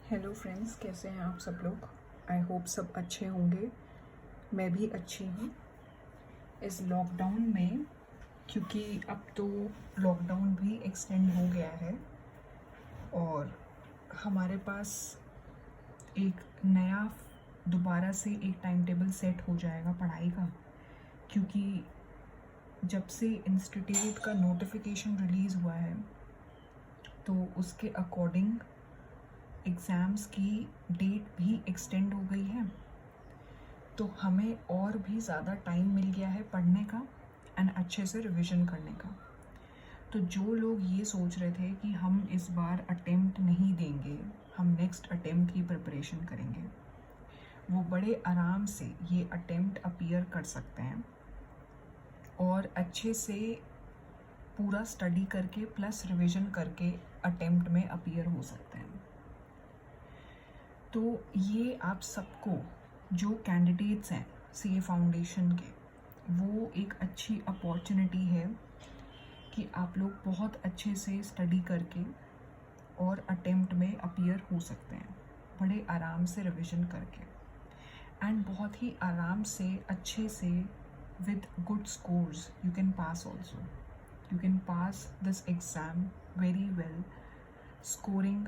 Hello friends, कैसे हैं आप सब लोग। आई होप सब अच्छे होंगे। मैं भी अच्छी हूँ। इस लॉकडाउन में, क्योंकि अब तो लॉकडाउन भी एक्सटेंड हो गया है और हमारे पास एक नया दोबारा से एक टाइम टेबल सेट हो जाएगा पढ़ाई का, क्योंकि जब से इंस्टीट्यूट का नोटिफिकेशन रिलीज़ हुआ है तो उसके अकॉर्डिंग एग्ज़ाम्स की डेट भी एक्सटेंड हो गई है। तो हमें और भी ज़्यादा टाइम मिल गया है पढ़ने का एंड अच्छे से रिवीजन करने का। तो जो लोग ये सोच रहे थे कि हम इस बार अटेम्प्ट नहीं देंगे, हम नेक्स्ट अटेम्प्ट की प्रिपरेशन करेंगे, वो बड़े आराम से ये अटेम्प्ट अपीयर कर सकते हैं और अच्छे से पूरा स्टडी करके प्लस रिवीजन करके अटेम्प्ट में अपीयर हो सकते हैं। तो ये आप सबको, जो कैंडिडेट्स हैं सीए फाउंडेशन के, वो एक अच्छी अपॉर्चुनिटी है कि आप लोग बहुत अच्छे से स्टडी करके और अटेम्प्ट में अपीयर हो सकते हैं, बड़े आराम से रिवीजन करके एंड बहुत ही आराम से अच्छे से with good scores you can pass also. You can pass this exam very well, scoring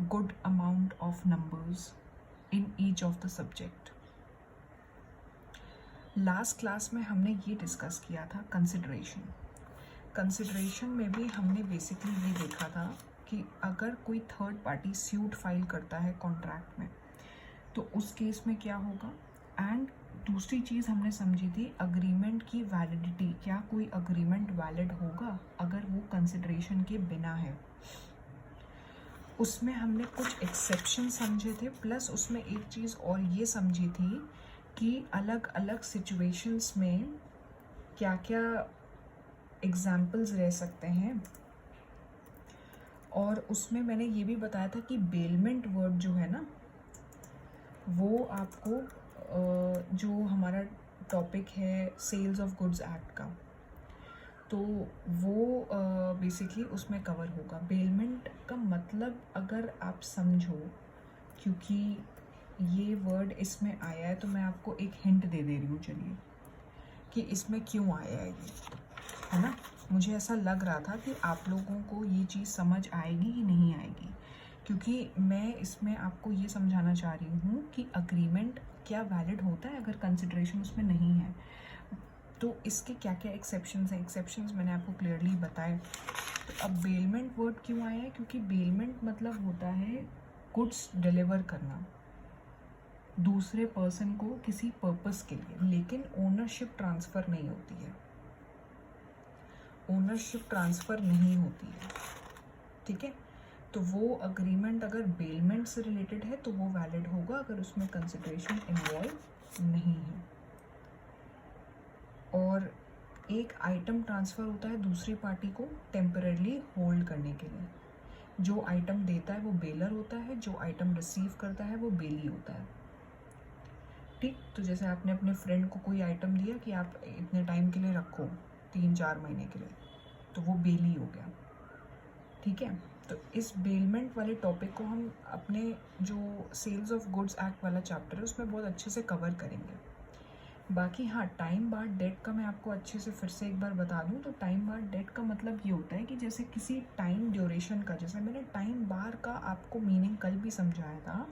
good amount of numbers in each of the subject. Last class में हमने ये डिस्कस किया था कंसिडरेशन में भी हमने बेसिकली ये देखा था कि अगर कोई थर्ड पार्टी स्यूट फाइल करता है कॉन्ट्रैक्ट में तो उस केस में क्या होगा। एंड दूसरी चीज़ हमने समझी थी अग्रीमेंट की वैलिडिटी, क्या कोई अग्रीमेंट वैलिड होगा अगर वो कंसिडरेशन के बिना है। उसमें हमने कुछ एक्सेप्शन समझे थे, प्लस उसमें एक चीज़ और ये समझी थी कि अलग अलग सिचुएशंस में क्या क्या एग्जाम्पल्स रह सकते हैं। और उसमें मैंने ये भी बताया था कि बेलमेंट वर्ड जो है ना, वो आपको जो हमारा टॉपिक है सेल्स ऑफ गुड्स एक्ट का, तो वो बेसिकली उसमें कवर होगा। बेलमेंट का मतलब अगर आप समझो, क्योंकि ये वर्ड इसमें आया है तो मैं आपको एक हिंट दे रही हूँ, चलिए, कि इसमें क्यों आया है ये, है ना। मुझे ऐसा लग रहा था कि आप लोगों को ये चीज़ समझ आएगी कि नहीं आएगी, क्योंकि मैं इसमें आपको ये समझाना चाह रही हूँ कि अग्रीमेंट क्या वैलिड होता है अगर कंसिडरेशन उसमें नहीं है। तो इसके क्या क्या एक्सेप्शंस हैं, एक्सेप्शंस मैंने आपको क्लियरली बताए। तो अब बेलमेंट वर्ड क्यों आया है, क्योंकि बेलमेंट मतलब होता है गुड्स डिलीवर करना दूसरे पर्सन को किसी पर्पस के लिए, लेकिन ओनरशिप ट्रांसफ़र नहीं होती है, ओनरशिप ट्रांसफ़र नहीं होती है, ठीक है। तो वो अग्रीमेंट अगर बेलमेंट से रिलेटेड है तो वो वैलिड होगा अगर उसमें कंसिडरेशन इन्वॉल्व नहीं है। और एक आइटम ट्रांसफ़र होता है दूसरी पार्टी को टेम्परेरली होल्ड करने के लिए। जो आइटम देता है वो बेलर होता है, जो आइटम रिसीव करता है वो बेली होता है, ठीक। तो जैसे आपने अपने फ्रेंड को कोई आइटम दिया कि आप इतने टाइम के लिए रखो, 3-4 महीने के लिए, तो वो बेली हो गया, ठीक है। तो इस बेलमेंट वाले टॉपिक को हम अपने जो सेल्स ऑफ गुड्स एक्ट वाला चैप्टर है उसमें बहुत अच्छे से कवर करेंगे। बाकी हाँ, टाइम बार डेट का मैं आपको अच्छे से फिर से एक बार बता दूं। तो टाइम बार डेट का मतलब ये होता है कि जैसे किसी टाइम ड्यूरेशन का, जैसे मैंने टाइम बार का आपको मीनिंग कल भी समझाया था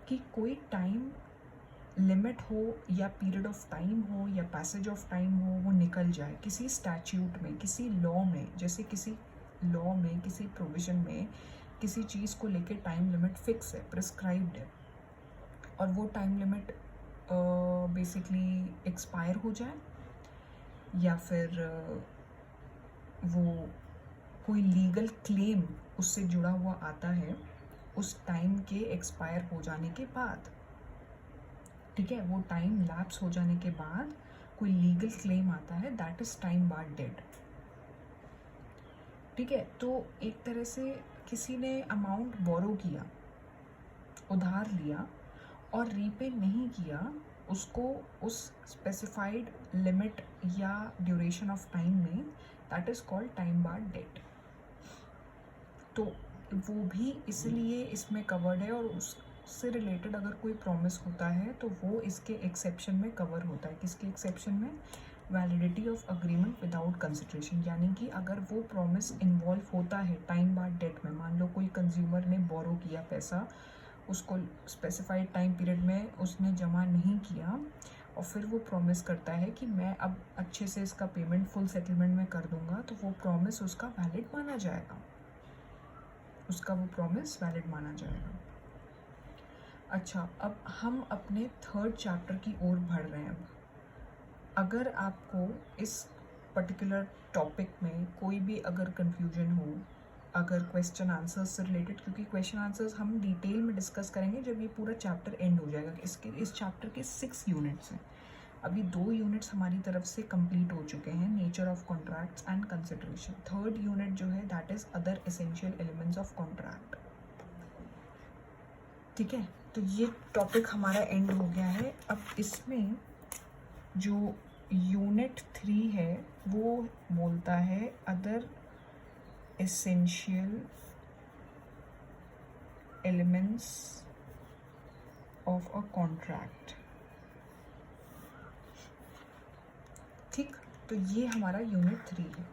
कि कोई टाइम लिमिट हो या पीरियड ऑफ टाइम हो या पैसेज ऑफ टाइम हो, वो निकल जाए किसी स्टैट्यूट में, किसी लॉ में, जैसे किसी लॉ में, किसी प्रोविज़न में किसी चीज़ को लेके टाइम लिमिट फिक्स है, प्रिस्क्राइब्ड है, और वो टाइम लिमिट बेसिकली एक्सपायर हो जाए या फिर वो कोई लीगल क्लेम उससे जुड़ा हुआ आता है उस टाइम के एक्सपायर हो जाने के बाद, ठीक है। वो टाइम लैप्स हो जाने के बाद कोई लीगल क्लेम आता है, that is time bar date, ठीक है। तो एक तरह से किसी ने अमाउंट बोरो किया, उधार लिया, और रीपे नहीं किया उसको उस स्पेसिफाइड लिमिट या ड्यूरेशन ऑफ टाइम में, that is called time bar date. तो वो भी इसलिए इसमें कवर्ड है, और उससे रिलेटेड अगर कोई प्रॉमिस होता है तो वो इसके एक्सेप्शन में कवर होता है। किसके एक्सेप्शन में? Validity of agreement without consideration, यानी कि अगर वो प्रॉमिस इन्वॉल्व होता है टाइम बाद डेट में, मान लो कोई कंज्यूमर ने बोरो किया पैसा, उसको स्पेसिफाइड टाइम पीरियड में उसने जमा नहीं किया, और फिर वो प्रॉमिस करता है कि मैं अब अच्छे से इसका पेमेंट फुल सेटलमेंट में कर दूंगा, तो वो प्रॉमिस उसका वैलिड माना जाएगा, उसका वो प्रॉमिस वैलिड माना जाएगा। अच्छा, अब हम अपने थर्ड चैप्टर की ओर बढ़ रहे हैं। अब अगर आपको इस पर्टिकुलर टॉपिक में कोई भी अगर कन्फ्यूजन हो, अगर क्वेश्चन आंसर्स से रिलेटेड, क्योंकि क्वेश्चन आंसर्स हम डिटेल में डिस्कस करेंगे जब ये पूरा चैप्टर एंड हो जाएगा। इस चैप्टर के 6 यूनिट्स हैं। अभी 2 यूनिट्स हमारी तरफ से कंप्लीट हो चुके हैं, nature of contracts and consideration. Third unit जो है that is other essential elements of contract. ठीक है, तो ये टॉपिक हमारा एंड हो गया है। अब इसमें जो यूनिट 3 है वो बोलता है other essential elements of a contract. ठीक, तो ये हमारा यूनिट 3 है।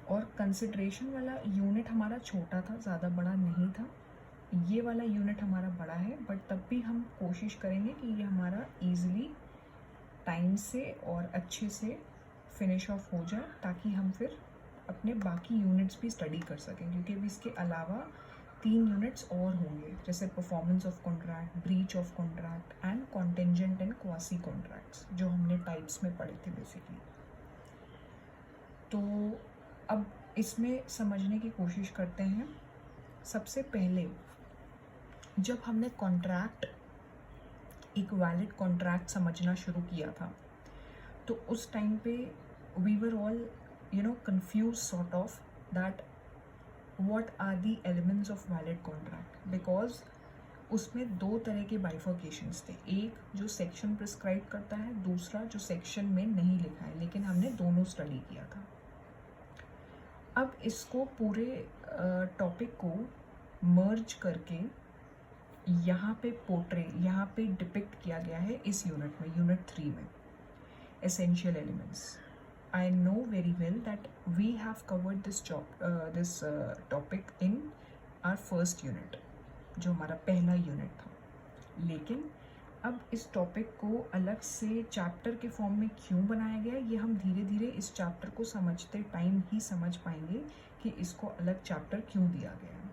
और कंसिडरेशन वाला यूनिट हमारा छोटा था, ज़्यादा बड़ा नहीं था। ये वाला यूनिट हमारा बड़ा है, बट तब भी हम कोशिश करेंगे कि ये हमारा ईजिली टाइम से और अच्छे से फिनिश ऑफ हो जाए, ताकि हम फिर अपने बाकी यूनिट्स भी स्टडी कर सकें, क्योंकि अभी इसके अलावा 3 यूनिट्स और होंगे, जैसे performance of contract, breach of contract and contingent and quasi contracts, जो हमने टाइप्स में पढ़े थे बेसिकली। तो अब इसमें समझने की कोशिश करते हैं। सबसे पहले जब हमने कॉन्ट्रैक्ट, एक वैलिड कॉन्ट्रैक्ट समझना शुरू किया था, तो उस टाइम पे we were all confused sort of that what are the elements of valid contract, because उसमें 2 तरह के बाइफर्केशंस थे। एक जो सेक्शन प्रिस्क्राइब करता है, दूसरा जो सेक्शन में नहीं लिखा है, लेकिन हमने दोनों स्टडी किया था। अब इसको पूरे टॉपिक को मर्ज करके यहाँ पे यहाँ पे डिपिक्ट किया गया है इस यूनिट में, यूनिट 3 में, essential elements. I know very well that we have covered this topic in our first unit, जो हमारा पहला यूनिट था। लेकिन अब इस टॉपिक को अलग से चैप्टर के फॉर्म में क्यों बनाया गया, ये हम धीरे धीरे इस चैप्टर को समझते टाइम ही समझ पाएंगे कि इसको अलग चैप्टर क्यों दिया गया है।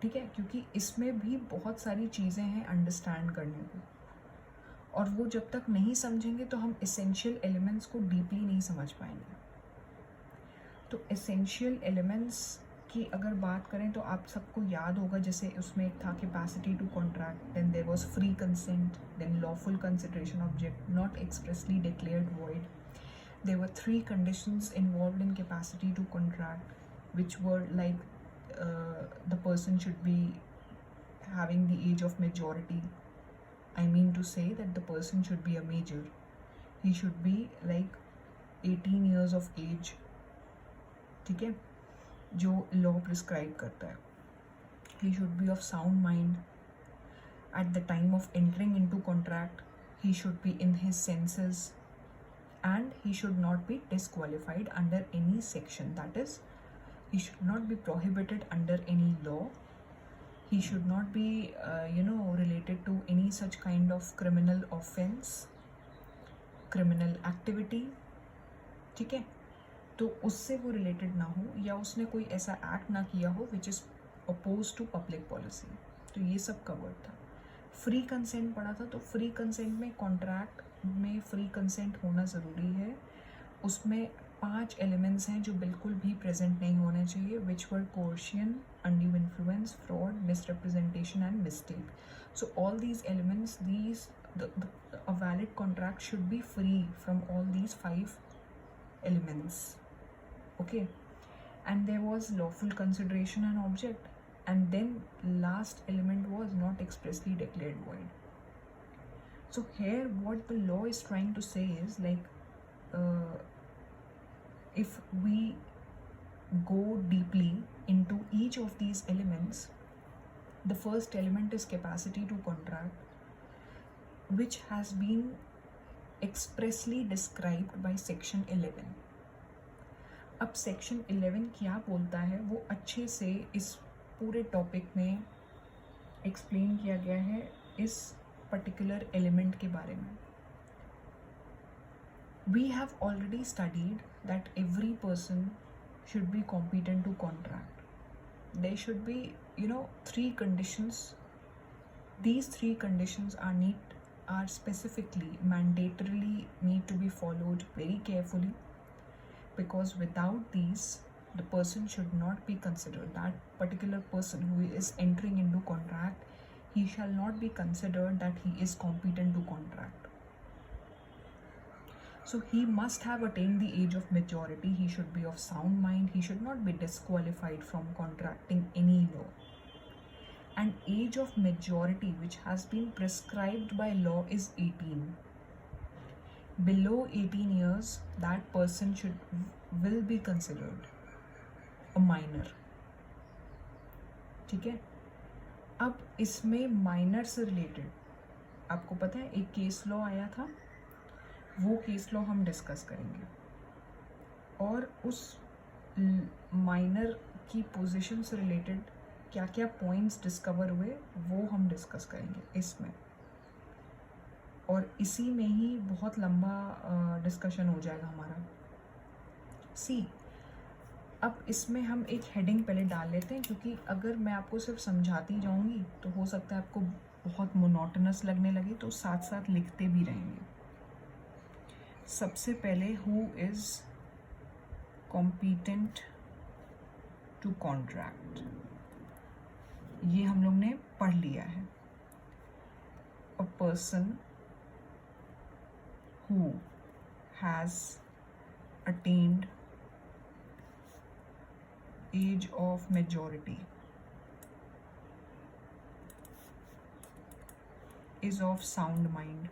ठीक है, क्योंकि इसमें भी बहुत सारी चीज़ें हैं अंडरस्टैंड करने को, और वो जब तक नहीं समझेंगे तो हम एसेंशियल एलिमेंट्स को डीपली नहीं समझ पाएंगे। तो एसेंशियल एलिमेंट्स की अगर बात करें तो आप सबको याद होगा, जैसे उसमें एक था capacity to contract, then there was free consent, then lawful consideration object, not expressly declared void. There were 3 conditions involved in capacity to contract, which were like the person should be having the age of majority. I mean to say that the person should be a major. He should be like 18 years of age. ठीक है, जो law prescribe करता है. He should be of sound mind. At the time of entering into contract, he should be in his senses. And he should not be disqualified under any section. That is, he should not be prohibited under any law. He should not be related to any such kind of criminal offense, criminal activity. ठीक है, तो उससे वो related ना हो, या उसने कोई ऐसा एक्ट ना किया हो which is opposed to public policy. तो ये सब कवर्ड था। फ्री कंसेंट पढ़ा था, तो फ्री कंसेंट में कॉन्ट्रैक्ट में फ्री कंसेंट होना ज़रूरी है। उसमें 5 एलिमेंट्स हैं जो बिल्कुल भी प्रेजेंट नहीं होने चाहिए, which were coercion, undue influence, fraud, misrepresentation and mistake. So all these elements, a valid contract should be free from all these 5 elements. Okay, and there was lawful consideration and object, and then last element was not expressly declared void. So here what the law is trying to say is like if we go deeply into each of these elements. The first element is capacity to contract, which has been expressly described by section 11. अब section 11 क्या बोलता है वो अच्छे से इस पूरे topic में एक्सप्लेन किया गया है इस पर्टिकुलर एलिमेंट के बारे में. We have already studied that every person should be competent to contract. There should be, 3 conditions. These 3 conditions are specifically, mandatorily need to be followed very carefully, because without these, the person should not be considered. That particular person who is entering into contract, he shall not be considered that he is competent to contract. So he must have attained the age of maturity. He should be of sound mind. He should not be disqualified from contracting any law. And age of majority which has been prescribed by law is 18. Below 18 years, that person will be considered a minor. ठीक है. अब इसमें minor से related आपको पता है एक case law आया था, वो केस लॉ हम डिस्कस करेंगे, और उस माइनर की पोजीशन से रिलेटेड क्या क्या पॉइंट्स डिस्कवर हुए वो हम डिस्कस करेंगे इसमें, और इसी में ही बहुत लंबा डिस्कशन हो जाएगा हमारा. अब इसमें हम एक हेडिंग पहले डाल लेते हैं, क्योंकि अगर मैं आपको सिर्फ समझाती जाऊंगी तो हो सकता है आपको बहुत मोनोटोनस लगने लगे, तो साथ साथ लिखते भी रहेंगे. सबसे पहले who is competent to contract, ये हम लोग ने पढ़ लिया है. A person who has attained age of majority is of sound mind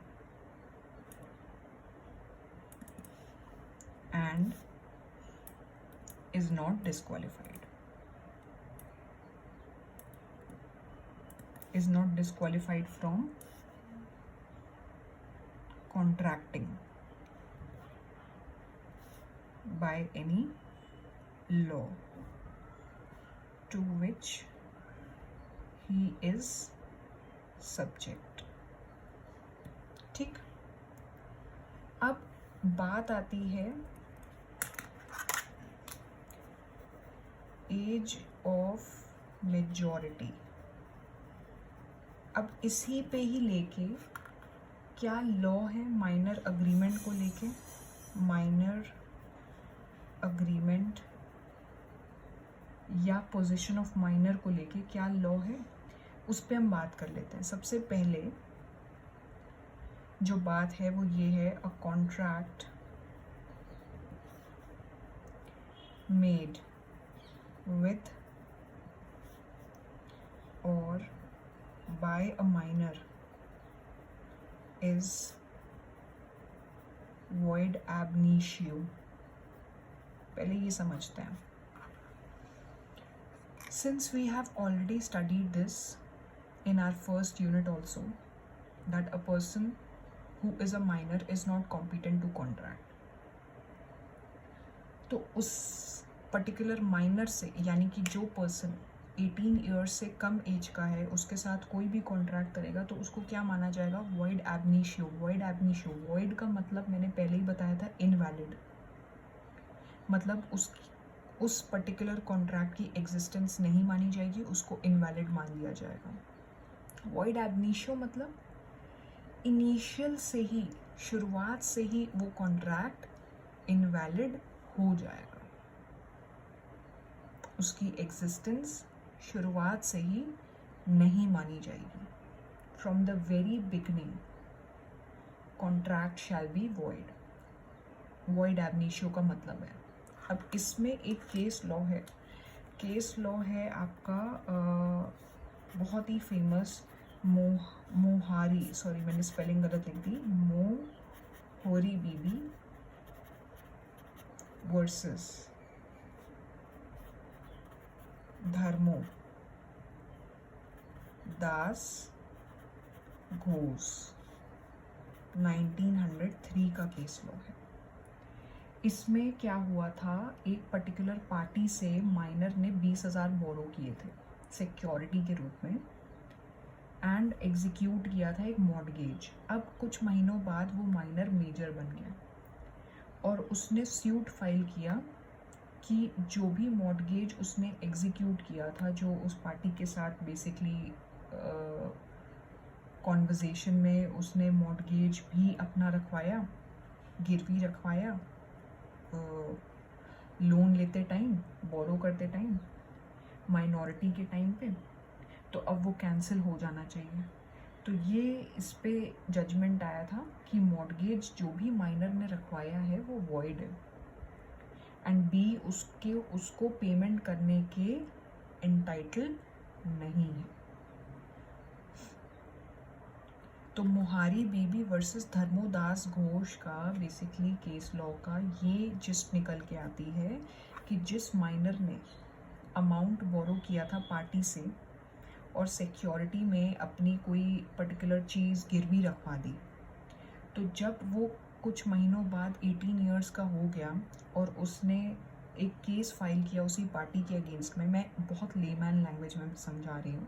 and is not disqualified. Is not disqualified from contracting by any law to which he is subject. ठीक. अब बात आती है एज ऑफ मेजॉरिटी. अब इसी पे ही लेके क्या लॉ है माइनर अग्रीमेंट को लेके, माइनर अग्रीमेंट या पोजीशन ऑफ माइनर को लेके क्या लॉ है, उस पे हम बात कर लेते हैं. सबसे पहले जो बात है वो ये है, अ कॉन्ट्रैक्ट मेड विथ और by a minor is void ab initio. पहले ये समझते हैं. Since we have already studied this in our first unit also, that a person who is a minor is not competent to contract. तो उस particular minor से, यानी कि जो पर्सन 18 ईयर्स से कम एज का है, उसके साथ कोई भी कॉन्ट्रैक्ट करेगा तो उसको क्या माना जाएगा, void ab initio. Void ab initio, void का मतलब मैंने पहले ही बताया था, इनवैलिड. मतलब उस पर्टिकुलर कॉन्ट्रैक्ट की एग्जिस्टेंस नहीं मानी जाएगी, उसको इनवैलिड मान लिया जाएगा. वॉइड एब इनिशियो मतलब इनिशियल से ही, शुरुआत से ही वो कॉन्ट्रैक्ट इनवैलिड हो जाएगा. उसकी एग्जिस्टेंस शुरुआत से ही नहीं मानी जाएगी. From the very beginning contract shall be void. Void ab initio का मतलब है. अब इसमें एक केस लॉ है. केस लॉ है आपका बहुत ही फेमस मोहारी, सॉरी मैंने स्पेलिंग गलत लिख दी, मोहरी बीबी वर्सेस धर्मो दास घोष 1903 का केस लॉ है। इसमें क्या हुआ था, एक पर्टिकुलर पार्टी से माइनर ने 20,000 बोरो किए थे सिक्योरिटी के रूप में एंड एग्जीक्यूट किया था एक मॉर्गेज। अब कुछ महीनों बाद वो माइनर मेजर बन गया और उसने सूट फाइल किया कि जो भी मॉर्गेज उसने एग्जीक्यूट किया था, जो उस पार्टी के साथ बेसिकली कॉन्वर्जेशन में उसने मॉर्गेज भी अपना रखवाया, गिरवी रखवाया लोन लेते टाइम, बोरो करते टाइम, माइनॉरिटी के टाइम पे, तो अब वो कैंसिल हो जाना चाहिए। तो ये इस पे जजमेंट आया था कि मॉर्गेज जो भी माइनर ने रखवाया है वो वॉइड है एंड बी उसको पेमेंट करने के एंटाइटल नहीं है। तो मोहारी बीबी वर्सेस धर्मोदास घोष का बेसिकली केस लॉ का ये जिस्ट निकल के आती है कि जिस माइनर ने अमाउंट बोरो किया था पार्टी से और सिक्योरिटी में अपनी कोई पर्टिकुलर चीज़ गिरवी रखवा दी, तो जब वो कुछ महीनों बाद 18 इयर्स का हो गया और उसने एक केस फाइल किया उसी पार्टी के अगेंस्ट में, मैं बहुत लेमैन लैंग्वेज में समझा रही हूँ,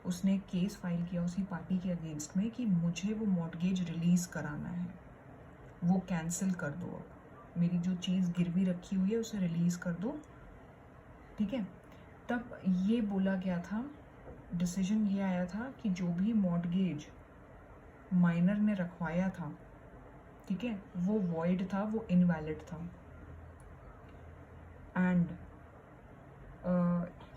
उसने एक केस फाइल किया उसी पार्टी के अगेंस्ट में कि मुझे वो मॉर्गेज रिलीज़ कराना है, वो कैंसिल कर दो, अब मेरी जो चीज़ गिरवी रखी हुई है उसे रिलीज़ कर दो, ठीक है। तब ये बोला गया था, डिसीजन ये आया था कि जो भी मॉर्गेज माइनर ने रखवाया था, ठीक है, वो वॉइड था, वो इनवैलिड था एंड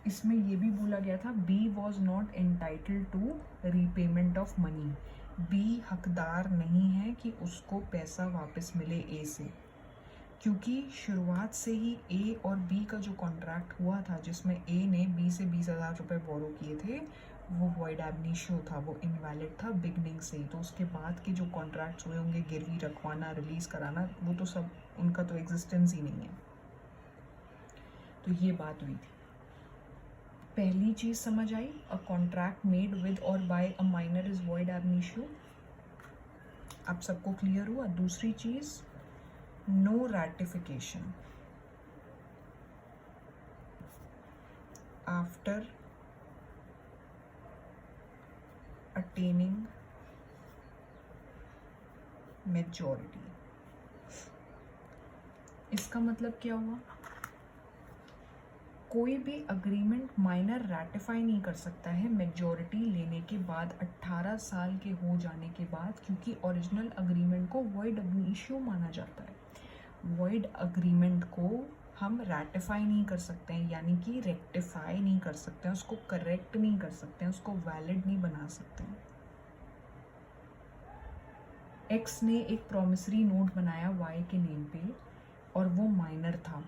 इसमें ये भी बोला गया था B was not entitled to repayment of money, B हकदार नहीं है कि उसको पैसा वापस मिले ए से, क्योंकि शुरुआत से ही ए और बी का जो कॉन्ट्रैक्ट हुआ था जिसमें ए ने बी से 20,000 रुपये बोरो किए थे, वो वॉइड एब इनिशियो था, वो इनवैलिड था बिगनिंग से ही। तो उसके बाद के जो कॉन्ट्रैक्ट्स हुए होंगे, गिरवी रखवाना, रिलीज़ कराना, वो तो सब उनका तो एग्जिस्टेंस ही नहीं है। तो ये बात हुई थी। पहली चीज़ समझ आई, अ कॉन्ट्रैक्ट मेड विद और by a minor is void ab initio, अब सबको क्लियर हुआ। दूसरी चीज़, no ratification after attaining majority। इसका मतलब क्या हुआ, कोई भी अग्रीमेंट माइनर रैटिफाई नहीं कर सकता है मेजॉरिटी लेने के बाद, 18 साल के हो जाने के बाद, क्योंकि ओरिजिनल अग्रीमेंट को वॉइड एब इनिशियो माना जाता है। वॉइड अग्रीमेंट को हम रैटिफाई नहीं कर सकते हैं, यानी कि रेक्टिफाई नहीं कर सकते हैं, उसको करेक्ट नहीं कर सकते हैं, उसको वैलिड नहीं बना सकते हैं। एक्स ने एक प्रॉमिसरी नोट बनाया वाई के नेम पे और वो माइनर था,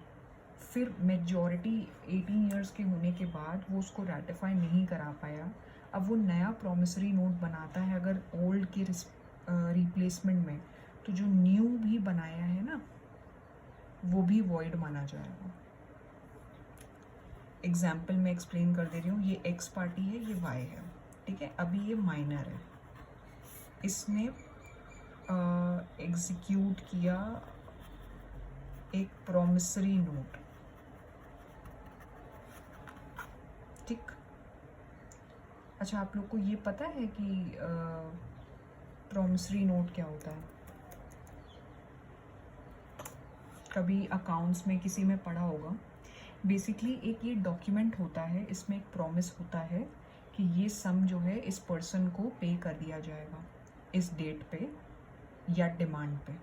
फिर मेजॉरिटी 18 इयर्स के होने के बाद वो उसको रैटिफाई नहीं करा पाया, अब वो नया प्रॉमिसरी नोट बनाता है अगर ओल्ड के रिप्लेसमेंट में, तो जो न्यू भी बनाया है ना वो भी वॉइड माना जाएगा। एग्जाम्पल में एक्सप्लेन कर दे रही हूँ, ये एक्स पार्टी है, ये वाई है, ठीक है। अभी ये माइनर है, इसने एग्जीक्यूट किया एक प्रॉमिसरी नोट, ठीक। अच्छा, आप लोग को ये पता है कि प्रॉमिसरी नोट क्या होता है? कभी अकाउंट्स में किसी में पढ़ा होगा। बेसिकली एक ये डॉक्यूमेंट होता है, इसमें एक प्रॉमिस होता है कि ये सम जो है इस पर्सन को पे कर दिया जाएगा इस डेट पे या डिमांड पे,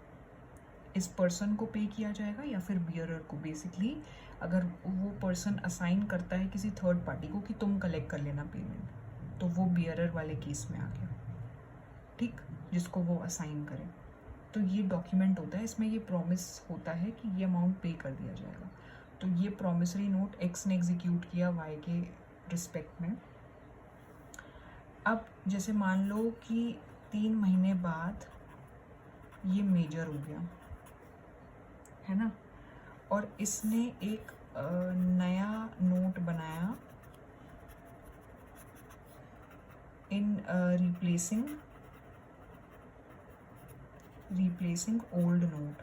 इस पर्सन को पे किया जाएगा या फिर बियरर को। बेसिकली अगर वो पर्सन असाइन करता है किसी थर्ड पार्टी को कि तुम कलेक्ट कर लेना पेमेंट, तो वो बियरर वाले केस में आ गया, ठीक, जिसको वो असाइन करे। तो ये डॉक्यूमेंट होता है, इसमें ये प्रॉमिस होता है कि ये अमाउंट पे कर दिया जाएगा। तो ये प्रॉमिसरी नोट एक्स ने एग्जीक्यूट किया वाई के रिस्पेक्ट में। अब जैसे मान लो कि 3 महीने बाद ये मेजर हो गया है ना, और इसने एक नया नोट बनाया in replacing old note,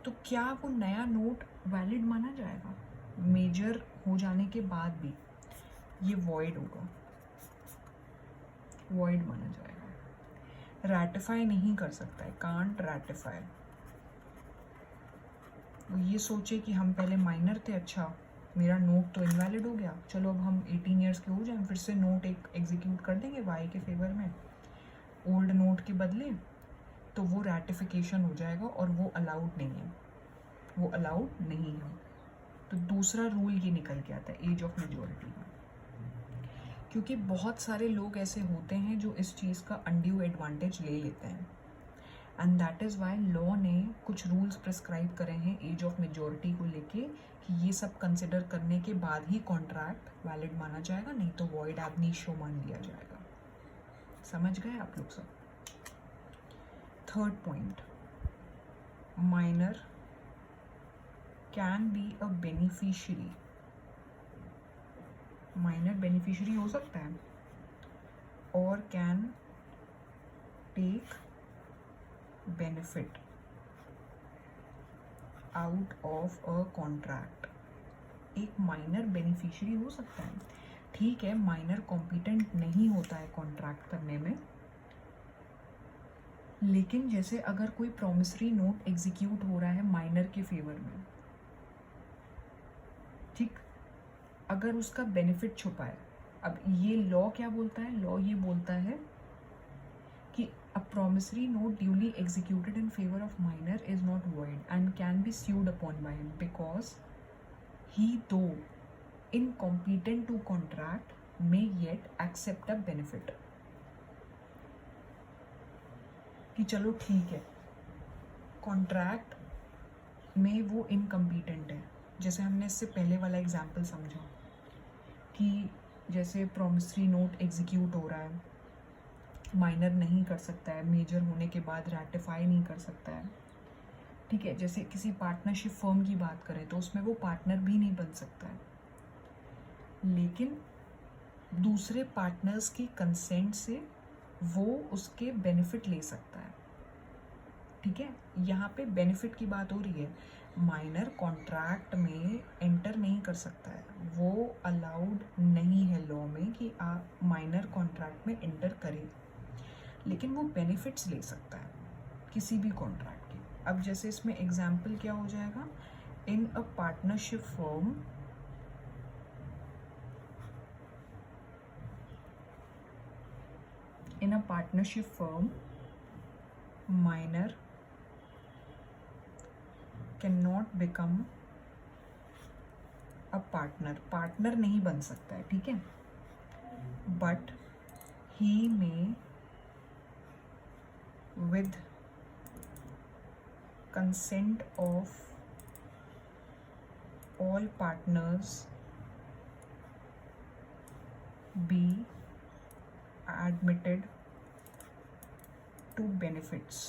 तो क्या वो नया नोट वैलिड माना जाएगा? मेजर हो जाने के बाद भी ये वॉइड होगा, वॉइड माना जाएगा, रैटिफाई नहीं कर सकता है, कांट रैटिफाई। वो ये सोचे कि हम पहले माइनर थे, अच्छा मेरा नोट तो इनवैलिड हो गया, चलो अब हम 18 ईयर्स के हो जाएं, फिर से नोट एक एग्जीक्यूट कर देंगे वाई के फेवर में ओल्ड नोट के बदले, तो वो रैटिफिकेशन हो जाएगा और वो अलाउड नहीं है, वो अलाउड नहीं है। तो दूसरा रूल ये निकल के आता है एज ऑफ मेजॉरिटी में, क्योंकि बहुत सारे लोग ऐसे होते हैं जो इस चीज़ का अनड्यू एडवांटेज ले लेते हैं, and that is why law ने कुछ रूल्स प्रिस्क्राइब करे हैं एज ऑफ मेजॉरिटी को लेके कि ये सब कंसिडर करने के बाद ही कॉन्ट्रैक्ट वैलिड माना जाएगा, नहीं तो वॉइड एब इनिशियो मान लिया जाएगा। समझ गए आप लोग सब? Third point, minor can be a beneficiary, minor beneficiary हो सकता है, और can take benefit out of a contract. एक माइनर बेनिफिशियरी हो सकता है, ठीक है, माइनर कॉम्पिटेंट नहीं होता है कॉन्ट्रैक्ट करने में, लेकिन जैसे अगर कोई प्रॉमिसरी नोट एग्जीक्यूट हो रहा है माइनर के फेवर में, ठीक, अगर उसका बेनिफिट छुपा है, अब ये लॉ क्या बोलता है? लॉ ये बोलता है कि a promissory note duly executed in favor of minor is not void and can be sued upon by him because he, though incompetent to contract, may yet accept a benefit। कि चलो ठीक है, contract में वो incompetent है, जैसे हमने इससे पहले वाला एग्जाम्पल समझा कि जैसे प्रॉमिसरी नोट एग्जीक्यूट हो रहा है, माइनर नहीं कर सकता है, मेजर होने के बाद रैटिफाई नहीं कर सकता है, ठीक है। जैसे किसी पार्टनरशिप फर्म की बात करें तो उसमें वो पार्टनर भी नहीं बन सकता है, लेकिन दूसरे पार्टनर्स की कंसेंट से वो उसके बेनिफिट ले सकता है, ठीक है। यहाँ पे बेनिफिट की बात हो रही है, माइनर कॉन्ट्रैक्ट में एंटर नहीं कर सकता है, वो अलाउड नहीं है लॉ में कि आप माइनर कॉन्ट्रैक्ट में एंटर करें, लेकिन वो बेनिफिट्स ले सकता है किसी भी कॉन्ट्रैक्ट के। अब जैसे इसमें एग्जाम्पल क्या हो जाएगा, in a partnership firm minor can not become a partner, partner नहीं बन सकता है, ठीक है, बट ही में with consent of all partners be admitted to benefits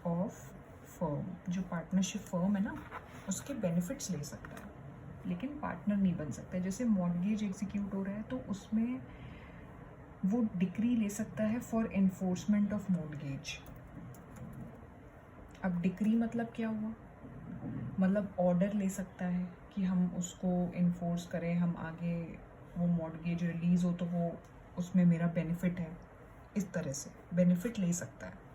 of firm। जो पार्टनरशिप फर्म है ना, उसके बेनिफिट्स ले सकता है, लेकिन पार्टनर नहीं बन सकता है। जैसे मॉर्गेज एग्जीक्यूट हो रहा है तो उसमें वो डिक्री ले सकता है फॉर एनफोर्समेंट ऑफ मॉर्गेज। अब डिक्री मतलब क्या हुआ? मतलब ऑर्डर ले सकता है कि हम उसको इन्फोर्स करें, हम आगे वो मॉर्गेज रिलीज़ हो तो वो उसमें मेरा बेनिफिट है, इस तरह से बेनिफिट ले सकता है।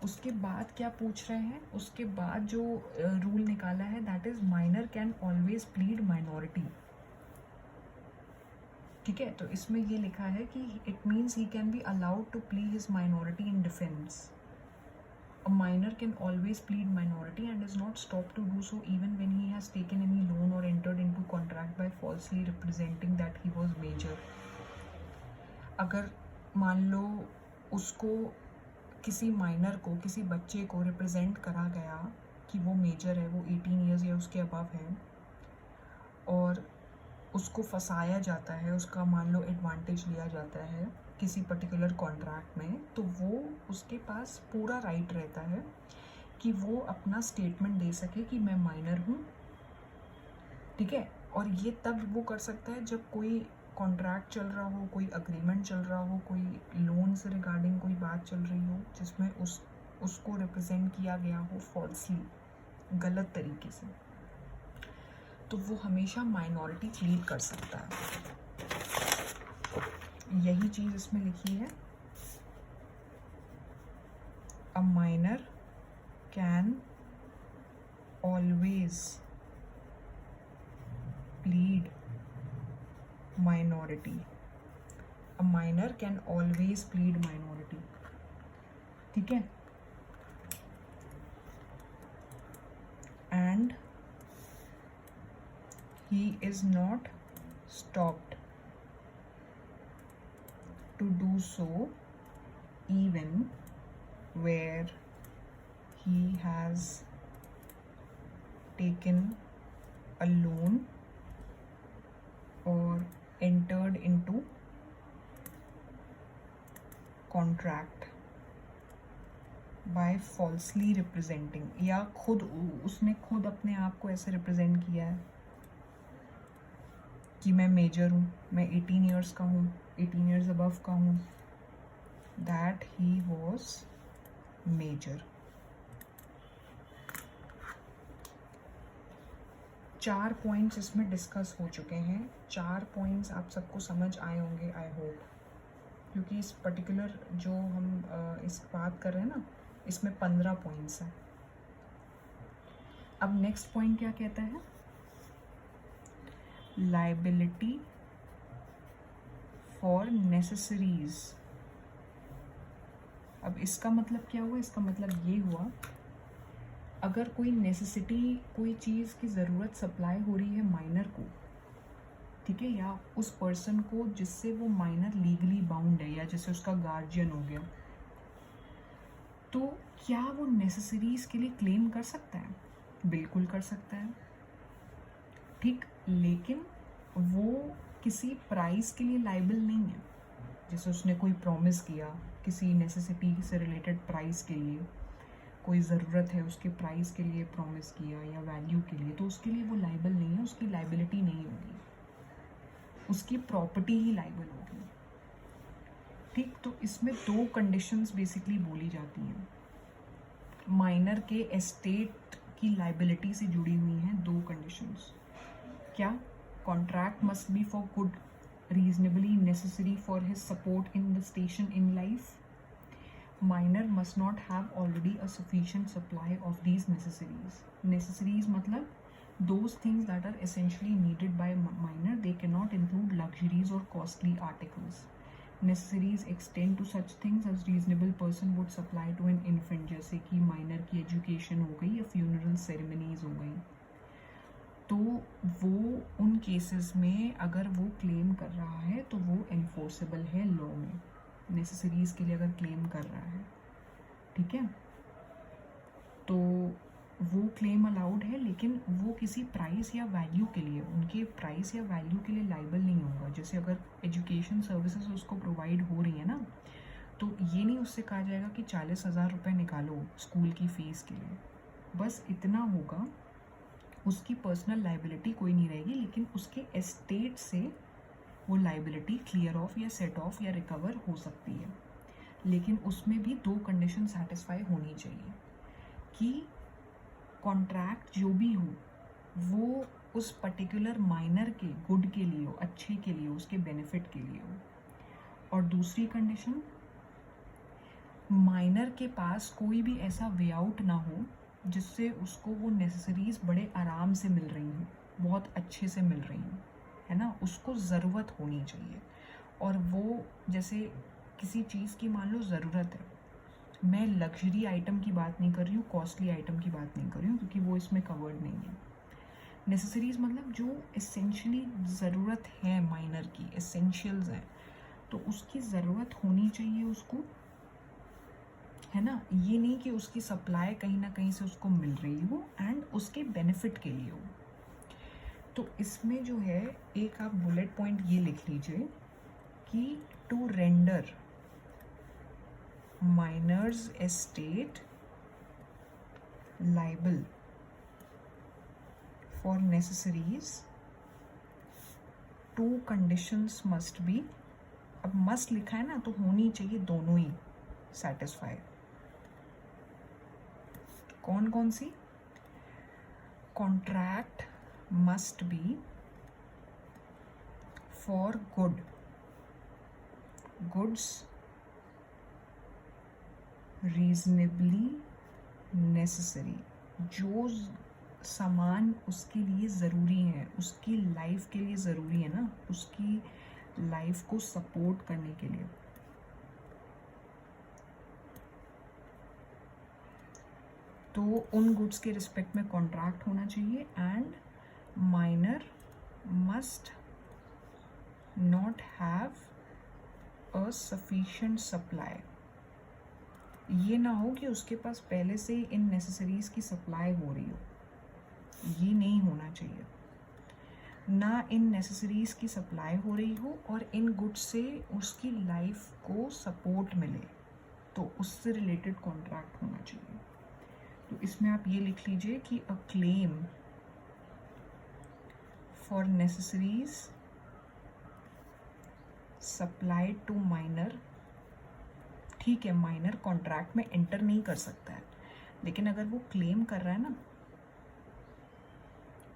उसके बाद क्या पूछ रहे हैं, उसके बाद जो रूल निकाला है that is minor can always plead minority, ठीक है। तो इसमें ये लिखा है कि it means he can be allowed to plead his minority in defence. A minor can always plead minority and is not stopped to do so even when he has taken any loan or entered into contract by falsely representing that he was major। अगर मान लो उसको किसी minor को, किसी बच्चे को represent करा गया कि वो मेजर है, वो 18 ईयर्स या उसके अबव है, और उसको फंसाया जाता है, उसका मान लो एडवांटेज लिया जाता है किसी पर्टिकुलर कॉन्ट्रैक्ट में, तो वो उसके पास पूरा राइट रहता है कि वो अपना स्टेटमेंट दे सके कि मैं माइनर हूँ, ठीक है। और ये तब वो कर सकता है जब कोई कॉन्ट्रैक्ट चल रहा हो, कोई अग्रीमेंट चल रहा हो, कोई लोन से रिगार्डिंग कोई बात चल रही हो जिसमें उसको रिप्रेजेंट किया गया हो फॉल्सली, गलत तरीके से, तो वो हमेशा माइनॉरिटी प्लीड कर सकता है। यही चीज़ इसमें लिखी है, a minor can always plead minority, a minor can always plead minority. ठीक है, and he is not stopped to do so even where he has taken a loan or entered into contract by falsely representing, या उसने खुद अपने आप को ऐसे represent किया है कि मैं मेजर हूँ, मैं 18 ईयर्स का हूँ, 18 ईयर्स अबव का हूँ, that he was major. 4 points इसमें डिस्कस हो चुके हैं। 4 पॉइंट्स आप सबको समझ आए होंगे, आई होप, क्योंकि इस पर्टिकुलर जो हम इस बात कर रहे हैं ना, इसमें 15 पॉइंट्स हैं। अब नेक्स्ट पॉइंट क्या कहता है, लाइबिलिटी फॉर नेसेसरीज। अब इसका मतलब क्या हुआ, इसका मतलब ये हुआ, अगर कोई नेसेसिटी, कोई चीज़ की ज़रूरत सप्लाई हो रही है माइनर को, ठीक है, या उस पर्सन को जिससे वो माइनर लीगली बाउंड है, या जैसे उसका गार्जियन हो गया, तो क्या वो नेसेसरीज के लिए क्लेम कर सकता है? बिल्कुल कर सकता है, ठीक, लेकिन वो किसी प्राइस के लिए लाइबल नहीं है। जैसे उसने कोई प्रॉमिस किया किसी नेसेसिटी से रिलेटेड प्राइस के लिए, कोई ज़रूरत है उसके प्राइस के लिए प्रॉमिस किया या वैल्यू के लिए, तो उसके लिए वो लाइबल नहीं है, उसकी लाइबिलिटी नहीं होगी, उसकी प्रॉपर्टी ही लाइबल होगी। ठीक, तो इसमें 2 कंडीशंस बेसिकली बोली जाती हैं, माइनर के एस्टेट की लाइबिलिटी से जुड़ी हुई हैं 2 कंडीशंस। क्या? Contract must be for good reasonably necessary for his support in the station in life. Minor must not have already a sufficient supply of these necessaries. Necessaries matlab those things that are essentially needed by minor. They cannot include luxuries or costly articles. Necessaries extend to such things as reasonable person would supply to an infant, जैसे कि minor की education हो गई या funeral ceremonies हो गई। तो वो उन केसेस में अगर वो क्लेम कर रहा है तो वो एनफोर्सेबल है लॉ में, नेसेसरीज के लिए अगर क्लेम कर रहा है, ठीक है, तो वो क्लेम अलाउड है, लेकिन वो किसी प्राइस या वैल्यू के लिए, उनके प्राइस या वैल्यू के लिए लाइबल नहीं होगा। जैसे अगर एजुकेशन सर्विसेज उसको प्रोवाइड हो रही है ना, तो ये नहीं उससे कहा जाएगा कि 40,000 रुपये निकालो स्कूल की फ़ीस के लिए, बस इतना होगा, उसकी पर्सनल लाइबिलिटी कोई नहीं रहेगी, लेकिन उसके एस्टेट से वो लाइबिलिटी क्लियर ऑफ या सेट ऑफ या रिकवर हो सकती है। लेकिन उसमें भी 2 कंडीशन सेटिस्फाई होनी चाहिए कि कॉन्ट्रैक्ट जो भी हो वो उस पर्टिकुलर माइनर के गुड के लिए हो, अच्छे के लिए हो, उसके बेनिफिट के लिए हो। और दूसरी कंडीशन, माइनर के पास कोई भी ऐसा वे आउट ना हो जिससे उसको वो नेसेसरीज बड़े आराम से मिल रही हैं, बहुत अच्छे से मिल रही हैं, है ना, उसको ज़रूरत होनी चाहिए। और वो जैसे किसी चीज़ की मान लो ज़रूरत है, मैं लग्जरी आइटम की बात नहीं कर रही हूँ, कॉस्टली आइटम की बात नहीं कर रही हूँ, क्योंकि वो इसमें कवर्ड नहीं है। नेसेसरीज मतलब जो एसेंशियली ज़रूरत है माइनर की, एसेंशियल्स हैं, तो उसकी ज़रूरत होनी चाहिए उसको, है ना, ये नहीं कि उसकी सप्लाई कहीं ना कहीं से उसको मिल रही हो एंड उसके बेनिफिट के लिए हो। तो इसमें जो है एक आप बुलेट पॉइंट ये लिख लीजिए कि to render minor's estate liable for necessaries two conditions must be, अब मस्ट लिखा है ना तो होनी चाहिए दोनों ही सेटिस्फाई। कौन कौन सी? Contract must be for goods reasonably necessary, जो सामान उसके लिए ज़रूरी है, उसकी लाइफ के लिए ज़रूरी है ना, उसकी लाइफ को सपोर्ट करने के लिए। तो उन गुड्स के रिस्पेक्ट में कॉन्ट्रैक्ट होना चाहिए। And minor must not have a sufficient supply, ये ना हो कि उसके पास पहले से इन नेसेसरीज की सप्लाई हो रही हो, ये नहीं होना चाहिए। ना इन नेसेसरीज की सप्लाई हो रही हो और इन गुड्स से उसकी लाइफ को सपोर्ट मिले, तो उससे रिलेटेड कॉन्ट्रैक्ट होना चाहिए। तो इसमें आप ये लिख लीजिए कि a claim for necessaries supplied to minor, ठीक है, माइनर कॉन्ट्रैक्ट में एंटर नहीं कर सकता है, लेकिन अगर वो क्लेम कर रहा है ना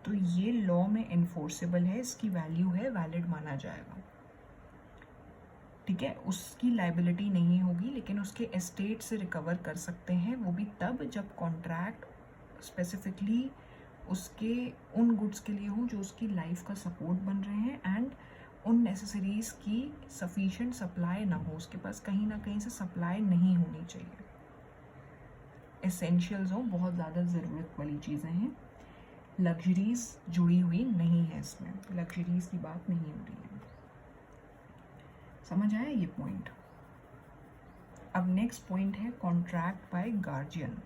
तो ये लॉ में एनफोर्सेबल है, इसकी वैल्यू है, वैलिड माना जाएगा। ठीक है, उसकी लाइबिलिटी नहीं होगी, लेकिन उसके एस्टेट से रिकवर कर सकते हैं, वो भी तब जब कॉन्ट्रैक्ट स्पेसिफिकली उसके उन गुड्स के लिए हो जो उसकी लाइफ का सपोर्ट बन रहे हैं, एंड उन नेसेसरीज की सफिशिएंट सप्लाई ना हो, उसके पास कहीं ना कहीं से सप्लाई नहीं होनी चाहिए। एसेंशियल्स हो, बहुत ज़्यादा ज़रूरत वाली चीज़ें हैं, लग्जरीज जुड़ी हुई नहीं है, इसमें लग्जरीज की बात नहीं हो रही है। समझ आया ये पॉइंट? अब नेक्स्ट पॉइंट है कॉन्ट्रैक्ट बाय गार्जियन।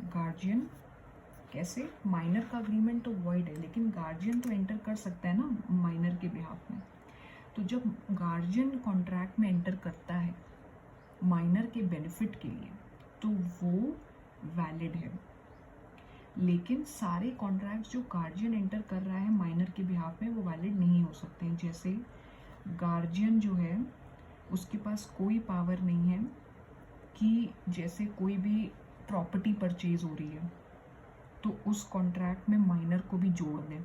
गार्जियन कैसे? माइनर का अग्रीमेंट तो वॉइड है, लेकिन गार्जियन तो एंटर कर सकता है ना माइनर के बिहाफ में। तो जब गार्जियन कॉन्ट्रैक्ट में एंटर करता है माइनर के बेनिफिट के लिए, तो वो वैलिड है। लेकिन सारे कॉन्ट्रैक्ट्स जो गार्जियन एंटर कर रहा है माइनर के बिहाफ में, वो वैलिड नहीं हो सकते हैं। जैसे गार्जियन जो है उसके पास कोई पावर नहीं है कि जैसे कोई भी प्रॉपर्टी परचेज हो रही है तो उस कॉन्ट्रैक्ट में माइनर को भी जोड़ दें,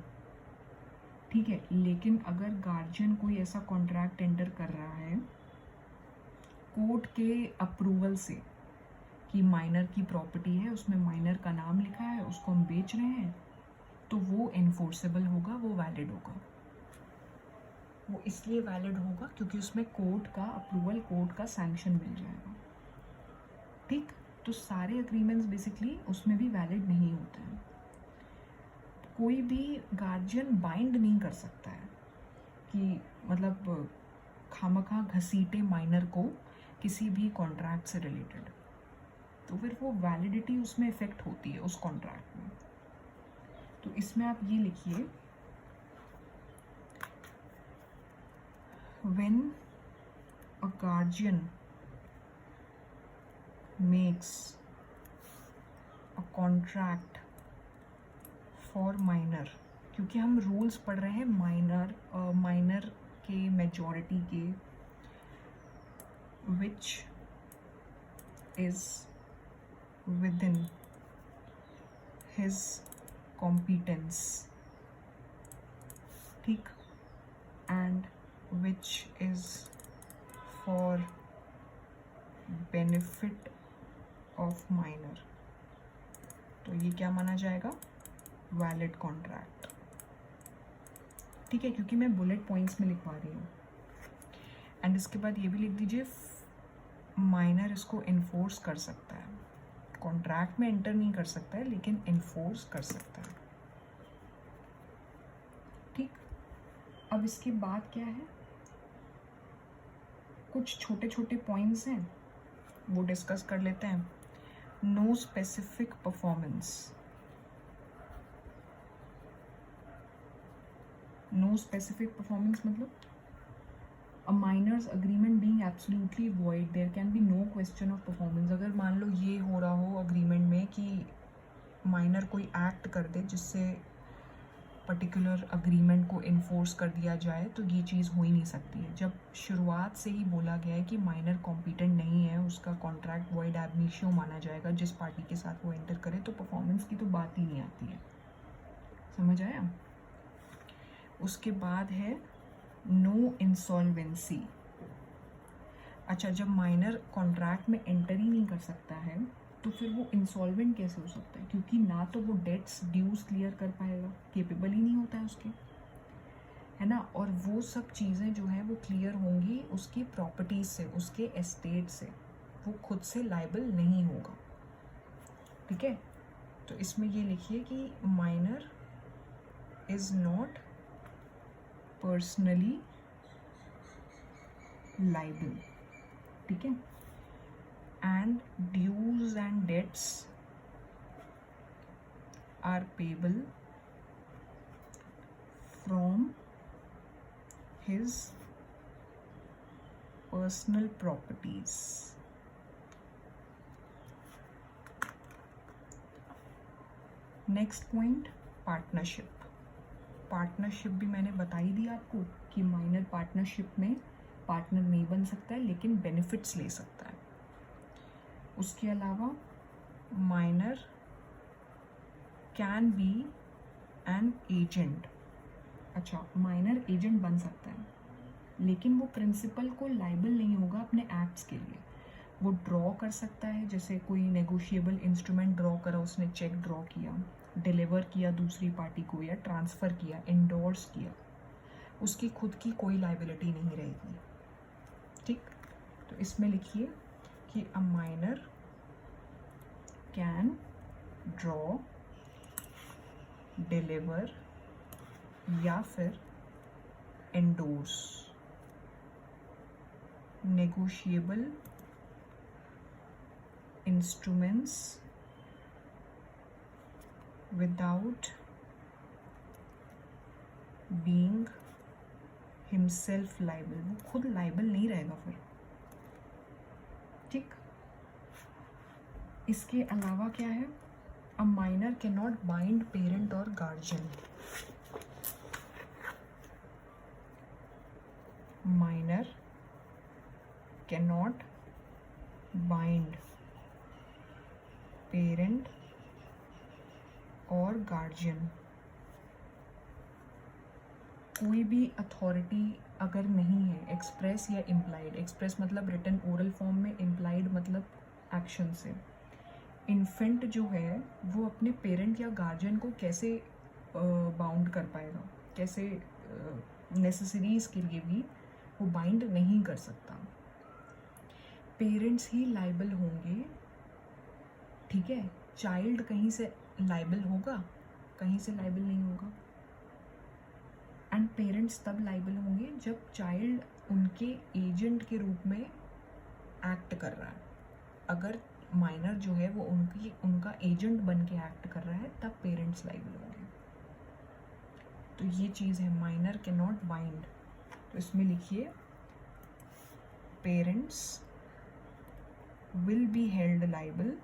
ठीक है। लेकिन अगर गार्जियन कोई ऐसा कॉन्ट्रैक्ट एंटर कर रहा है कोर्ट के अप्रूवल से कि माइनर की प्रॉपर्टी है, उसमें माइनर का नाम लिखा है, उसको हम बेच रहे हैं, तो वो एनफोर्सेबल होगा, वो वैलिड होगा। वो इसलिए वैलिड होगा क्योंकि उसमें कोर्ट का अप्रूवल, कोर्ट का सैंक्शन मिल जाएगा। ठीक, तो सारे अग्रीमेंट्स बेसिकली उसमें भी वैलिड नहीं होते हैं। कोई भी गार्जियन बाइंड नहीं कर सकता है कि मतलब खामखा घसीटे माइनर को किसी भी कॉन्ट्रैक्ट से रिलेटेड, तो फिर वो वैलिडिटी उसमें इफेक्ट होती है उस कॉन्ट्रैक्ट में। तो इसमें आप ये लिखिए, when a guardian makes a contract for minor, क्योंकि हम रूल्स पढ़ रहे हैं माइनर के मेजॉरिटी के, which is within his competence, ठीक, and which is for benefit of minor, तो ये क्या माना जाएगा? वैलिड कॉन्ट्रैक्ट, ठीक है, क्योंकि मैं बुलेट पॉइंट्स में लिखवा रही हूँ। एंड इसके बाद ये भी लिख दीजिए माइनर इसको इन्फोर्स कर सकता है, कॉन्ट्रैक्ट में एंटर नहीं कर सकता है लेकिन इन्फोर्स कर सकता है। ठीक, अब इसके बाद क्या है, कुछ छोटे छोटे पॉइंट्स हैं वो डिस्कस कर लेते हैं। No specific performance, no specific performance मतलब a minor's agreement being absolutely void, there can be no question of performance। अगर मान लो ये हो रहा हो अग्रीमेंट में कि माइनर कोई एक्ट कर दे जिससे पर्टिकुलर अग्रीमेंट को इन्फोर्स कर दिया जाए, तो ये चीज़ हो ही नहीं सकती है। जब शुरुआत से ही बोला गया है कि माइनर कॉम्पिटेंट नहीं है, उसका कॉन्ट्रैक्ट वॉइड एब इनिशियो माना जाएगा जिस पार्टी के साथ वो एंटर करे, तो परफॉर्मेंस की तो बात ही नहीं आती है। समझ आया? उसके बाद है नो इंसॉल्वेंसी। अच्छा, जब माइनर कॉन्ट्रैक्ट में एंटर ही नहीं कर सकता है तो फिर वो इंसॉल्वेंट कैसे हो सकता है? क्योंकि ना तो वो डेट्स ड्यूज क्लियर कर पाएगा, केपेबल ही नहीं होता है उसके, है ना। और वो सब चीज़ें जो हैं वो क्लियर होंगी उसकी प्रॉपर्टीज से, उसके एस्टेट से, वो खुद से लायबल नहीं होगा। ठीक है, तो इसमें ये लिखिए कि minor is not personally liable. ठीक है, and dues and debts are payable from his personal properties. Next point, partnership. Partnership भी मैंने बता ही दी आपको कि माइनर पार्टनरशिप में पार्टनर नहीं बन सकता है लेकिन बेनिफिट्स ले सकता है। उसके अलावा minor can B an agent. अच्छा, माइनर एजेंट बन सकता है लेकिन वो प्रिंसिपल को लायबल नहीं होगा अपने एक्ट्स के लिए। वो ड्रॉ कर सकता है, जैसे कोई नेगोशिएबल इंस्ट्रूमेंट ड्रॉ करा, उसने चेक ड्रॉ किया, डिलीवर किया दूसरी पार्टी को या ट्रांसफ़र किया, एंडोर्स किया, उसकी खुद की कोई लायबिलिटी नहीं रहेगी। ठीक, तो इसमें लिखिए कि अ माइनर कैन ड्रॉ, डिलीवर या फिर endorse negotiable instruments without being himself liable. वो खुद लायबल नहीं रहेगा फिर। ठीक, इसके अलावा क्या है, a minor can not bind parent or guardian. Minor can not bind parent or guardian. कोई भी अथॉरिटी अगर नहीं है, एक्सप्रेस या इम्प्लाइड, एक्सप्रेस मतलब रिटन ओरल फॉर्म में, इम्प्लाइड मतलब एक्शन से, इन्फेंट जो है वो अपने पेरेंट या गार्जियन को कैसे बाउंड कर पाएगा, कैसे नेसेसरीज के लिए भी वो बाइंड नहीं कर सकता। पेरेंट्स ही लायबल होंगे। ठीक है, चाइल्ड कहीं से लायबल होगा, कहीं से लायबल नहीं होगा। एंड पेरेंट्स तब लायबल होंगे जब चाइल्ड उनके एजेंट के रूप में एक्ट कर रहा है। अगर माइनर जो है वो उनका एजेंट बन के एक्ट कर रहा है तब पेरेंट्स लायबल होंगे। तो ये चीज़ है, माइनर कैन नॉट बाइंड। तो इसमें लिखिए parents will be held liable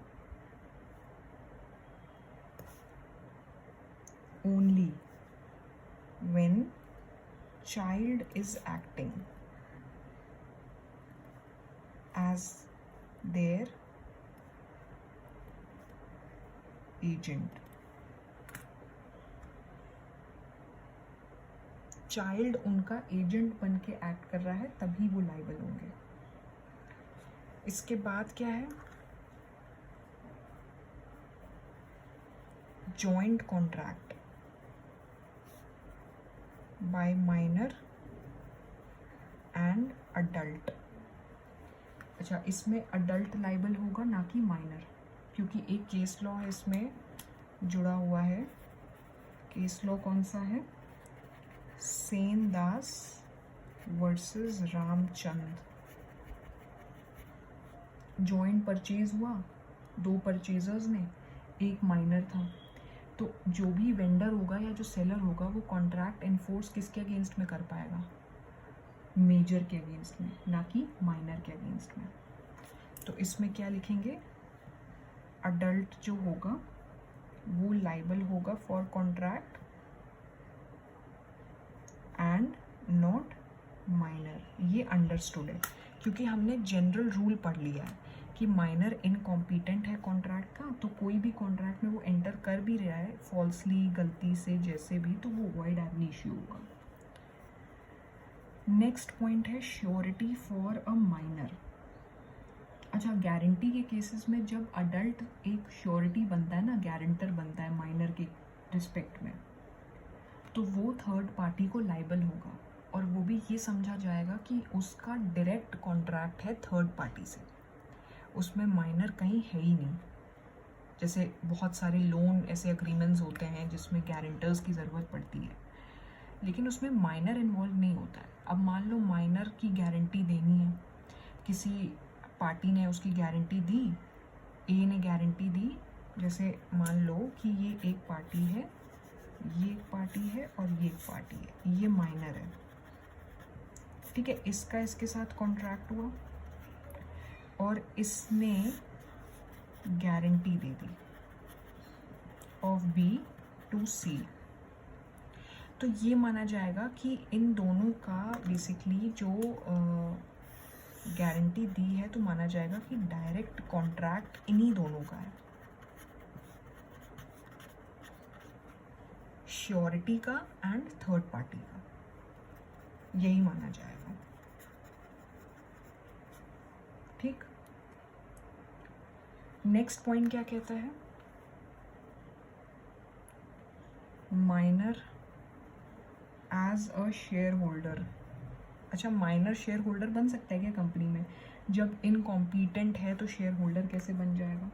only when child is acting as their agent। Child उनका एजेंट बन के एक्ट कर रहा है तभी वो लायबल होंगे। इसके बाद क्या है, joint contract by minor and adult. अच्छा, इसमें अडल्ट लायबल होगा ना कि माइनर, क्योंकि एक केस लॉ है इसमें जुड़ा हुआ है। केस लॉ कौन सा है? सेन दास वर्सेस रामचंद। जॉइंट परचेज हुआ, दो परचेजर्स ने, एक माइनर था, तो जो भी वेंडर होगा या जो सेलर होगा वो कॉन्ट्रैक्ट इन्फोर्स किसके अगेंस्ट में कर पाएगा? मेजर के अगेंस्ट में, ना कि माइनर के अगेंस्ट में। तो इसमें क्या लिखेंगे, अडल्ट जो होगा वो लायबल होगा for contract and not minor, ये अंडरस्टूड है क्योंकि हमने जनरल रूल पढ़ लिया है कि माइनर इनकॉम्पिटेंट है कॉन्ट्रैक्ट का, तो कोई भी कॉन्ट्रैक्ट में वो एंटर कर भी रहा है फॉल्सली, गलती से, जैसे भी, तो वो वॉइड एब इश्यू होगा। नेक्स्ट पॉइंट है श्योरिटी फॉर अ माइनर। अच्छा, गारंटी के केसेस में जब अडल्ट एक श्योरिटी बनता है ना, गारंटर बनता है माइनर के रिस्पेक्ट में, तो वो थर्ड पार्टी को लाइबल होगा और वो भी ये समझा जाएगा कि उसका डायरेक्ट कॉन्ट्रैक्ट है थर्ड पार्टी से, उसमें माइनर कहीं है ही नहीं। जैसे बहुत सारे लोन ऐसे अग्रीमेंट्स होते हैं जिसमें गारंटर्स की ज़रूरत पड़ती है, लेकिन उसमें माइनर इन्वॉल्व नहीं होता है। अब मान लो माइनर की गारंटी देनी है, किसी पार्टी ने उसकी गारंटी दी, ए ने गारंटी दी, जैसे मान लो कि ये एक पार्टी है, ये एक पार्टी है और ये एक पार्टी है, ये माइनर है, ठीक है। इसका इसके साथ कॉन्ट्रैक्ट हुआ और इसने गारंटी दे दी ऑफ बी टू सी, तो ये माना जाएगा कि इन दोनों का बेसिकली जो गारंटी दी है, तो माना जाएगा कि डायरेक्ट कॉन्ट्रैक्ट इन्हीं दोनों का है, श्योरिटी का एंड थर्ड पार्टी का, यही माना जाएगा, ठीक। नेक्स्ट पॉइंट क्या कहता है, minor as a shareholder. अच्छा, माइनर शेयर होल्डर बन सकता है क्या कंपनी में? जब इनकॉम्पिटेंट है तो शेयर होल्डर कैसे बन जाएगा?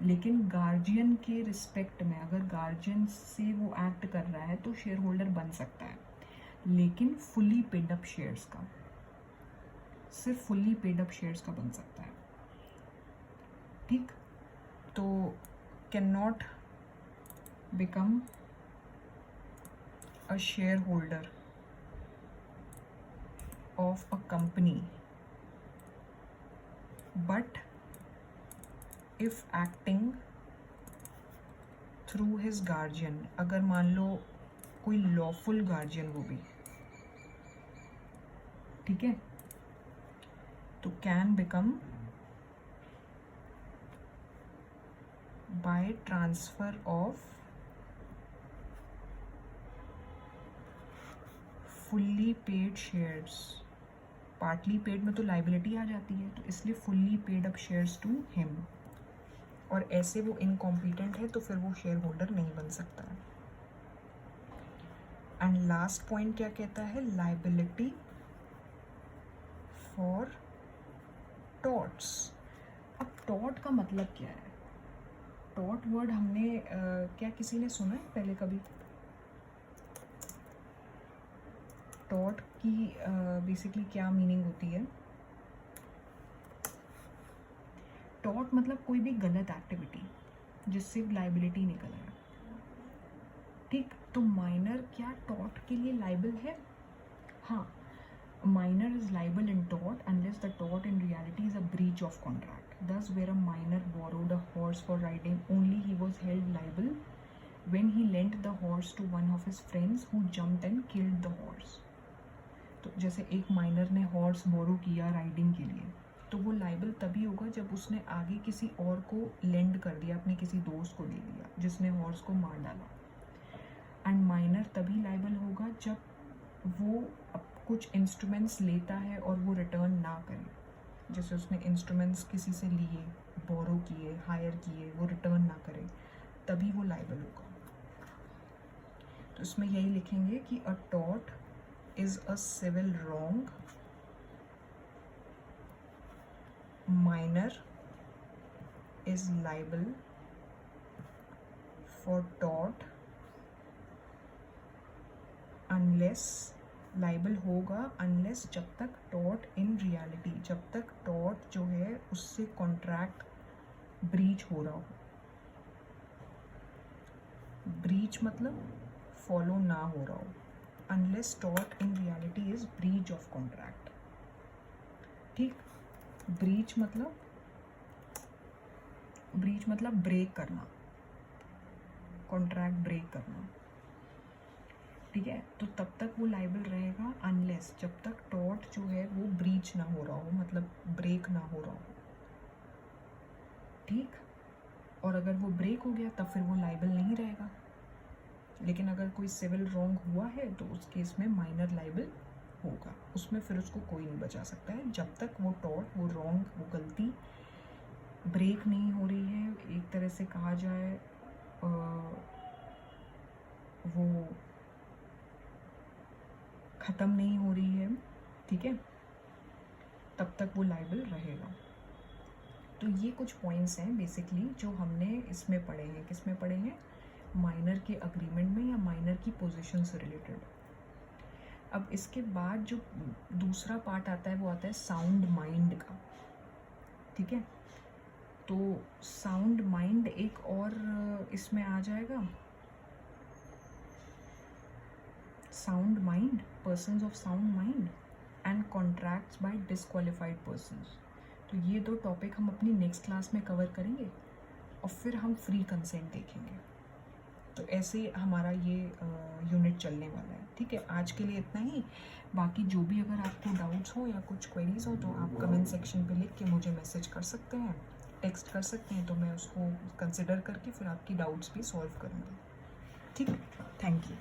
लेकिन गार्जियन के रिस्पेक्ट में अगर गार्जियन से वो एक्ट कर रहा है तो शेयर होल्डर बन सकता है, लेकिन फुली पेड अप शेयर्स का, सिर्फ फुली पेड अप शेयर्स का बन सकता है, ठीक। तो can not become a share holder of a company but if acting through his guardian, अगर मान लो कोई लॉफुल गार्जियन वो भी, ठीक है, तो can become by transfer of fully paid shares. Partly paid में तो लाइबिलिटी आ जाती है, तो इसलिए fully paid up shares to him, और ऐसे वो इनकॉम्पिटेंट है तो फिर वो शेयर होल्डर नहीं बन सकता है। एंड लास्ट पॉइंट क्या कहता है, लाइबिलिटी फॉर टॉर्ट्स। अब टॉर्ट का मतलब क्या है? टॉर्ट वर्ड हमने क्या किसी ने सुना है पहले कभी? टॉर्ट की बेसिकली क्या मीनिंग होती है? टॉर्ट मतलब कोई भी गलत एक्टिविटी जिससे लाइबिलिटी निकल आए, ठीक। तो माइनर क्या टॉर्ट के लिए लाइबल है? हाँ, minor is liable in tort unless the tort in reality is a breach of contract. Thus where a minor borrowed a horse for riding only he was held liable when he lent the horse to one of his friends who jumped and killed the horse। तो जैसे एक minor ने horse बोरो किया riding के लिए, तो वो liable तभी होगा जब उसने आगे किसी और को लेंड कर दिया, अपने किसी दोस्त को दे दिया जिसने हॉर्स को मार डाला। एंड माइनर तभी लाइबल होगा जब वो कुछ इंस्ट्रूमेंट्स लेता है और वो रिटर्न ना करे, जैसे उसने इंस्ट्रूमेंट्स किसी से लिए, बोरो किए, हायर किए, वो रिटर्न ना करे, तभी वो लाइबल होगा। तो इसमें यही लिखेंगे कि अ tort is a civil wrong, minor is liable for tort unless, liable होगा unless जब तक tort in reality, जब तक tort जो है उससे कॉन्ट्रैक्ट ब्रीच हो रहा हो। ब्रीच मतलब फॉलो ना हो रहा हो, unless tort in reality is breach of contract, ठीक। ब्रीच मतलब ब्रेक करना, कॉन्ट्रैक्ट ब्रेक करना। ठीक है, तो तब तक वो लाइबल रहेगा अनलेस, जब तक टॉर्ट जो है वो ब्रीच ना हो रहा हो, मतलब ब्रेक ना हो रहा हो, ठीक। और अगर वो ब्रेक हो गया तब फिर वो लाइबल नहीं रहेगा। लेकिन अगर कोई सिविल रॉन्ग हुआ है तो उस केस में माइनर लाइबल होगा, उसमें फिर उसको कोई नहीं बचा सकता है जब तक वो टॉर्ट, वो रॉन्ग, वो गलती ब्रेक नहीं हो रही है, एक तरह से कहा जाए वो ख़त्म नहीं हो रही है, ठीक है, तब तक वो लाइबल रहेगा। तो ये कुछ पॉइंट्स हैं बेसिकली जो हमने इसमें पढ़े हैं। किस में पढ़े हैं? माइनर के अग्रीमेंट में या माइनर की पोजीशन से रिलेटेड। अब इसके बाद जो दूसरा पार्ट आता है वो आता है साउंड माइंड का, ठीक है। तो साउंड माइंड एक और इसमें आ जाएगा, sound mind, persons of sound mind and contracts by disqualified persons. तो ये दो टॉपिक हम अपनी नेक्स्ट क्लास में कवर करेंगे और फिर हम फ्री कंसेंट देखेंगे। तो ऐसे हमारा ये यूनिट चलने वाला है, ठीक है। आज के लिए इतना ही। बाकी जो भी अगर आपको डाउट्स हो या कुछ क्वेरीज हो तो आप कमेंट सेक्शन पे लिख के मुझे मैसेज कर सकते हैं, टेक्स्ट कर सकते हैं, तो मैं उसको कंसिडर करके फिर आपकी डाउट्स भी सॉल्व करूँगी, ठीक। Thank you.